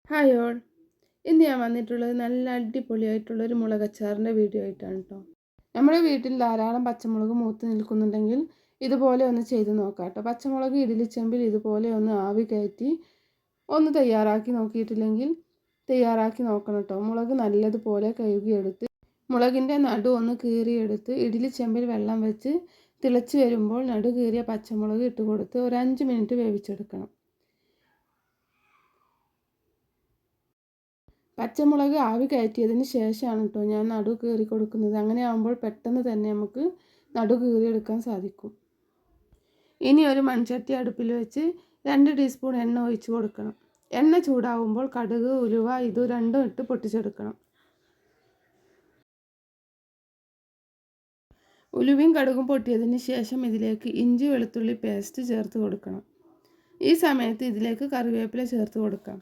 Hi all. ഇന്ന് ഞാൻ വന്നിട്ടുള്ളത് നല്ല അടിപൊളിയായിട്ടുള്ളൊരു മുളകച്ചാറിൻ്റെ വീഡിയോ ആയിട്ടാണ് കേട്ടോ. നമ്മുടെ വീട്ടിൽ ധാരാളം പച്ചമുളക് മൂത്ത് നിൽക്കുന്നുണ്ടെങ്കിൽ ഇതുപോലെ ഒന്ന് ചെയ്ത് നോക്കാം കേട്ടോ. പച്ചമുളക് ഇഡ്ഡലിച്ചെമ്പിൽ ഇതുപോലെ ഒന്ന് ആവി കയറ്റി ഒന്ന് തയ്യാറാക്കി നോക്കിയിട്ടില്ലെങ്കിൽ തയ്യാറാക്കി നോക്കണം കേട്ടോ. മുളക് നല്ലതുപോലെ കഴുകിയെടുത്ത് മുളകിൻ്റെ നടു ഒന്ന് കീറിയെടുത്ത് ഇഡ്ഡലിച്ചെമ്പിൽ വെള്ളം വെച്ച് തിളച്ച് വരുമ്പോൾ നടു കീറിയ പച്ചമുളക് ഇട്ട് കൊടുത്ത് ഒരു 5 മിനിറ്റ് വേവിച്ചെടുക്കണം. പച്ചമുളക് ആവി കയറ്റിയതിന് ശേഷമാണ് കേട്ടോ ഞാൻ നടു കീറി കൊടുക്കുന്നത്. അങ്ങനെ ആകുമ്പോൾ പെട്ടെന്ന് തന്നെ നമുക്ക് നടു കീറിയെടുക്കാൻ സാധിക്കും. ഇനി ഒരു മൺചട്ടി അടുപ്പിൽ വെച്ച് 2 ടീസ്പൂൺ എണ്ണ ഒഴിച്ച് കൊടുക്കണം. എണ്ണ ചൂടാവുമ്പോൾ കടുക്, ഉലുവ ഇത് രണ്ടും ഇട്ട് പൊട്ടിച്ചെടുക്കണം. ഉലുവയും കടുകും പൊട്ടിയതിന് ശേഷം ഇതിലേക്ക് ഇഞ്ചി വെളുത്തുള്ളി പേസ്റ്റ് ചേർത്ത് കൊടുക്കണം. ഈ സമയത്ത് ഇതിലേക്ക് കറിവേപ്പില ചേർത്ത് കൊടുക്കാം.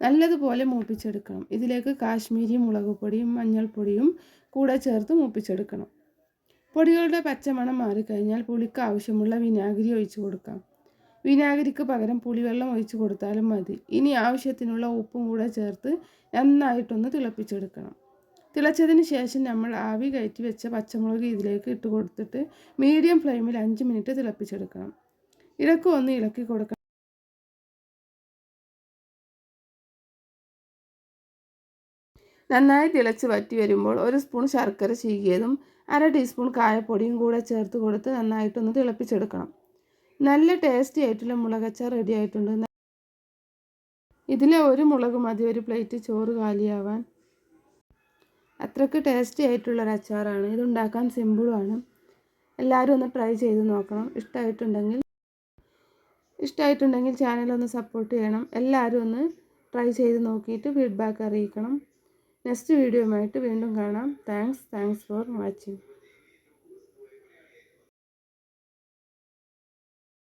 നല്ലതുപോലെ മൂപ്പിച്ചെടുക്കണം. ഇതിലേക്ക് കാശ്മീരി മുളക് പൊടിയും മഞ്ഞൾപ്പൊടിയും കൂടെ ചേർത്ത് മൂപ്പിച്ചെടുക്കണം. പൊടികളുടെ പച്ചമണം മാറിക്കഴിഞ്ഞാൽ പുളിക്ക് ആവശ്യമുള്ള വിനാഗിരി ഒഴിച്ച് കൊടുക്കാം. വിനാഗിരിക്ക് പകരം പുളിവെള്ളം ഒഴിച്ച് കൊടുത്താലും മതി. ഇനി ആവശ്യത്തിനുള്ള ഉപ്പും കൂടെ ചേർത്ത് നന്നായിട്ടൊന്ന് തിളപ്പിച്ചെടുക്കണം. തിളച്ചതിന് ശേഷം നമ്മൾ ആവി കയറ്റി വെച്ച പച്ചമുളക് ഇതിലേക്ക് ഇട്ട് കൊടുത്തിട്ട് മീഡിയം ഫ്ലെയിമിൽ 5 മിനിറ്റ് തിളപ്പിച്ചെടുക്കണം. ഇടയ്ക്ക് ഒന്ന് ഇളക്കി കൊടുക്കണം. നന്നായി തിളച്ച് വറ്റി വരുമ്പോൾ 1 സ്പൂൺ ശർക്കര ചീകിയതും 1/2 ടീസ്പൂൺ കായപ്പൊടിയും കൂടെ ചേർത്ത് കൊടുത്ത് നന്നായിട്ടൊന്ന് തിളപ്പിച്ചെടുക്കണം. നല്ല ടേസ്റ്റി ആയിട്ടുള്ള മുളകച്ചാർ റെഡി ആയിട്ടുണ്ട്. ഇതിലെ ഒരു മുളക് മതി ഒരു പ്ലേറ്റ് ചോറ് കാലിയാവാൻ. അത്രയ്ക്ക് ടേസ്റ്റി ആയിട്ടുള്ളൊരു അച്ചാറാണ്. ഇതുണ്ടാക്കാൻ സിമ്പിളുമാണ്. എല്ലാവരും ഒന്ന് ട്രൈ ചെയ്ത് നോക്കണം. ഇഷ്ടമായിട്ടുണ്ടെങ്കിൽ ചാനലൊന്ന് സപ്പോർട്ട് ചെയ്യണം. എല്ലാവരും ഒന്ന് ട്രൈ ചെയ്ത് നോക്കിയിട്ട് ഫീഡ്ബാക്ക് അറിയിക്കണം. നെക്സ്റ്റ് വീഡിയോയുമായിട്ട് വീണ്ടും കാണാം. Thanks for watching.